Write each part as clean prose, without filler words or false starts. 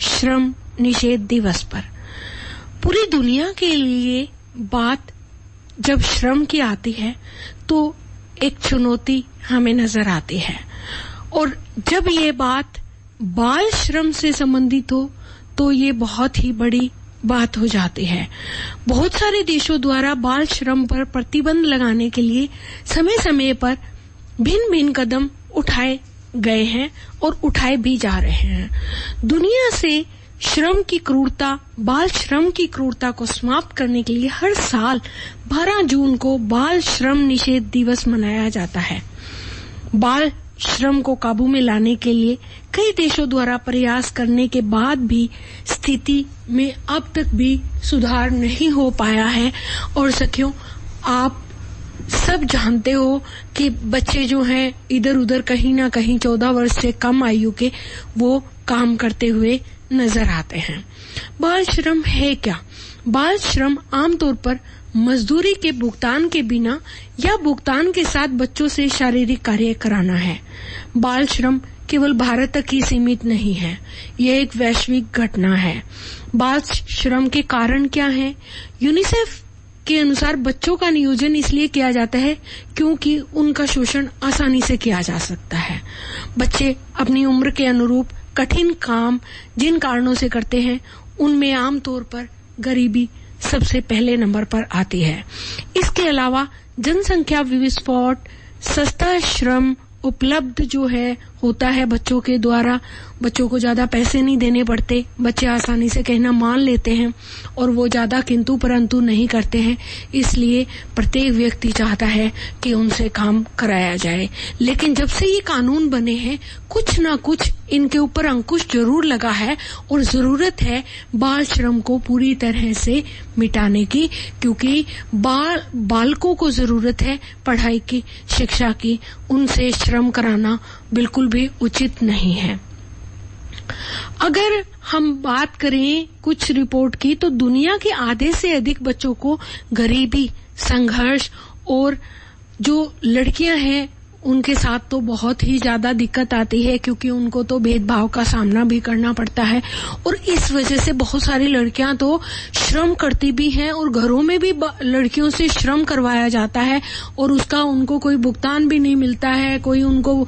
श्रम निषेध दिवस पर। पूरी दुनिया के लिए बात जब श्रम की आती है तो एक चुनौती हमें नजर आती है, और जब ये बात बाल श्रम से संबंधित हो तो ये बहुत ही बड़ी बात हो जाती है। बहुत सारे देशों द्वारा बाल श्रम पर प्रतिबंध लगाने के लिए समय समय पर भिन्न भिन्न कदम उठाए गए हैं और उठाए भी जा रहे हैं। दुनिया से श्रम की क्रूरता, बाल श्रम की क्रूरता को समाप्त करने के लिए हर साल 12 जून को बाल श्रम निषेध दिवस मनाया जाता है। बाल श्रम को काबू में लाने के लिए कई देशों द्वारा प्रयास करने के बाद भी स्थिति में अब तक भी सुधार नहीं हो पाया है। और सखियों, आप सब जानते हो कि बच्चे जो हैं इधर उधर कहीं ना कहीं 14 वर्ष से कम आयु के वो काम करते हुए नजर आते हैं। बाल श्रम है क्या? बाल श्रम आमतौर पर मजदूरी के भुगतान के बिना या भुगतान के साथ बच्चों से शारीरिक कार्य कराना है। बाल श्रम केवल भारत तक ही सीमित नहीं है, यह एक वैश्विक घटना है। बाल श्रम के कारण क्या हैं? यूनिसेफ के अनुसार बच्चों का नियोजन इसलिए किया जाता है क्योंकि उनका शोषण आसानी से किया जा सकता है। बच्चे अपनी उम्र के अनुरूप कठिन काम जिन कारणों से करते हैं उनमें आमतौर पर गरीबी सबसे पहले नंबर पर आती है। इसके अलावा जनसंख्या विस्फोट, सस्ता श्रम उपलब्ध जो है होता है बच्चों के द्वारा, बच्चों को ज्यादा पैसे नहीं देने पड़ते, बच्चे आसानी से कहना मान लेते हैं और वो ज्यादा किंतु परंतु नहीं करते हैं, इसलिए प्रत्येक व्यक्ति चाहता है कि उनसे काम कराया जाए। लेकिन जब से ये कानून बने हैं कुछ ना कुछ इनके ऊपर अंकुश जरूर लगा है और जरूरत है बाल श्रम को पूरी तरह से मिटाने की, क्योंकि बालकों को जरूरत है पढ़ाई की, शिक्षा की, उनसे श्रम कराना बिल्कुल भी उचित नहीं है। अगर हम बात करें कुछ रिपोर्ट की तो दुनिया के आधे से अधिक बच्चों को गरीबी, संघर्ष और जो लड़कियां हैं उनके साथ तो बहुत ही ज्यादा दिक्कत आती है, क्योंकि उनको तो भेदभाव का सामना भी करना पड़ता है और इस वजह से बहुत सारी लड़कियां तो श्रम करती भी हैं और घरों में भी लड़कियों से श्रम करवाया जाता है और उसका उनको कोई भुगतान भी नहीं मिलता है, कोई उनको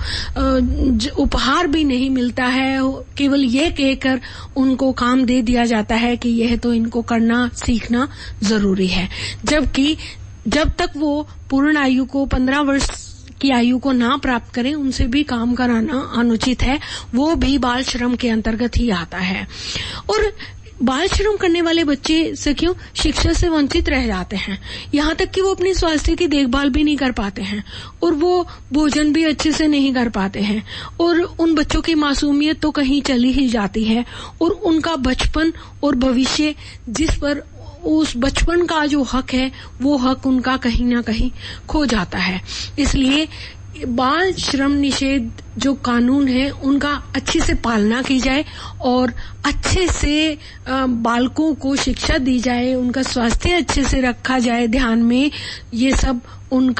उपहार भी नहीं मिलता है, केवल ये कहकर उनको काम दे दिया जाता है कि यह तो इनको करना सीखना जरूरी है। जबकि जब तक वो पूर्ण आयु को 15 वर्ष की आयु को ना प्राप्त करें उनसे भी काम कराना अनुचित है, वो भी बाल श्रम के अंतर्गत ही आता है। और बाल श्रम करने वाले बच्चे सखियों शिक्षा से वंचित रह जाते हैं, यहाँ तक कि वो अपनी स्वास्थ्य की देखभाल भी नहीं कर पाते हैं और वो भोजन भी अच्छे से नहीं कर पाते हैं और उन बच्चों की मासूमियत तो कहीं चली ही जाती है और उनका बचपन और भविष्य जिस पर उस बचपन का जो हक है वो हक उनका कहीं ना कहीं खो जाता है। इसलिए बाल श्रम निषेध जो कानून है उनका अच्छे से पालना की जाए और अच्छे से बालकों को शिक्षा दी जाए, उनका स्वास्थ्य अच्छे से रखा जाए ध्यान में, ये सब उनका